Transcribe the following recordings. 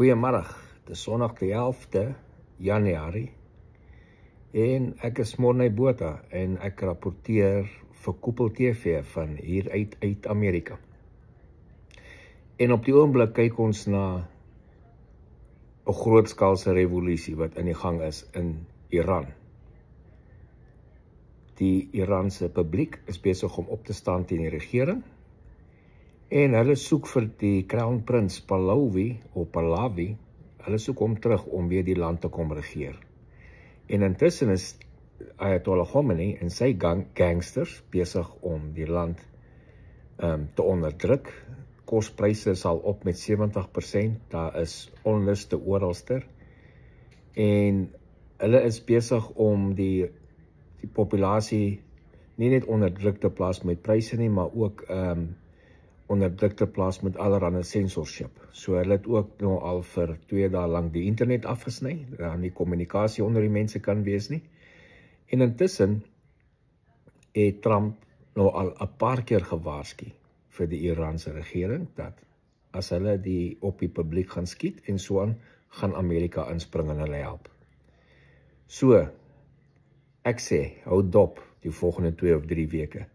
Goeiemiddag, dit is Sondag die 11de Januarie en ek is Morney Botha en ek rapporteer vir Koepel TV van hier uit Amerika. En op die oomblik kyk ons na 'n grootskaalse revolusie wat in die gang is in Iran. Die Iranse publiek is besig om op te staan teen die regering en hulle soek vir die Crown Prince Pahlavi, hulle soek hom terug om weer die land te kom regeer. En intussen is Ayatollah Khomeini en sy gangsters besig om die land te onderdruk. Kospryse sal op met 70%, daar is onluste oralster. En hulle is besig om die populasie nie net onderdruk te plaas met pryse nie, maar ook onderdruk te plaas met allerhande censorship. So hulle het ook nou al vir 2 dae lank die internet afgesny, daar nie kommunikasie onder die mense kan wees nie. En intussen het Trump nou al 'n paar keer gewaarsku vir die Iranse regering dat as hulle op die publiek gaan skiet en so aan, gaan Amerika inspring en hulle help. So, ek sê, hou dop die volgende 2 of 3 weke.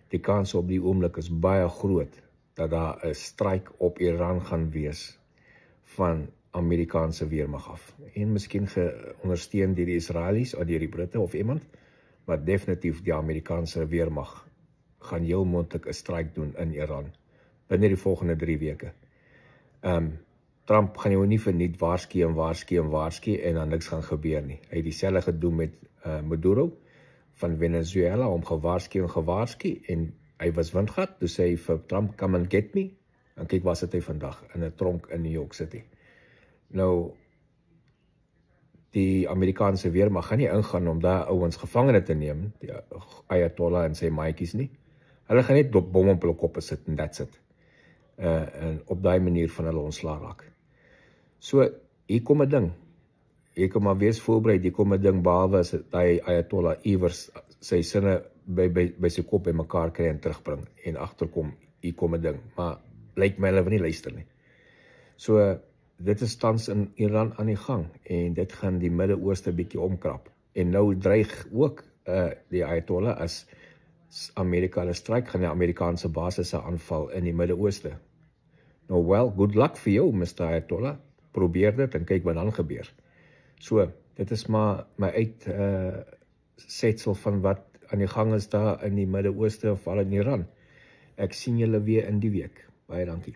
Die kans op die oomblik is baie groot dat daar 'n strike op Iran gaan wees van Amerikaanse weermag af. En miskien ondersteun deur die Israelies of deur die Britte of iemand, maar definitief die Amerikaanse weermag gaan heel moontlik 'n strike doen in Iran binne die volgende 3 weke. Trump gaan jou nie verniet waarsku en dan niks gaan gebeur nie. Hy het dieselfde gedoen met Maduro van Venezuela, om gewaarsku en hy was windgat, toe sê hy vir Trump, come and get me, en kyk waar sit hy vandag, in 'n tronk in New York City. Nou, die Amerikaanse weermag gaan nie ingaan om daar ouens gevangene te neem, die Ayatollah en sy maatjies nie. Hulle gaan net bom op hulle koppe sit en that's it. En op daai manier van hulle ontslae raak. So, hier kom 'n ding. Jy kan maar wees voorbereid, hier kom 'n ding, behalwe as die Ayatollah iewers sy sinne by sy kop by mekaar kry en terugbring en agterkom, hier kom 'n ding, maar lyk my hulle wil nie luister nie. So, dit is tans in Iran aan die gang en dit gaan die Midde-Ooste bietjie omkrap. En nou dreig ook die Ayatollah as Amerika hulle strike, gaan die Amerikaanse basisse aanval in die Midde-Ooste. Nou well, good luck vir jou, Mr. Ayatollah. Probeer dit en kyk wat dan gebeur. So, dit is maar my uitsetsel van wat aan die gang is daar in die Midde-Ooste of al in Iran. Ek sien julle weer in die week. Baie dankie.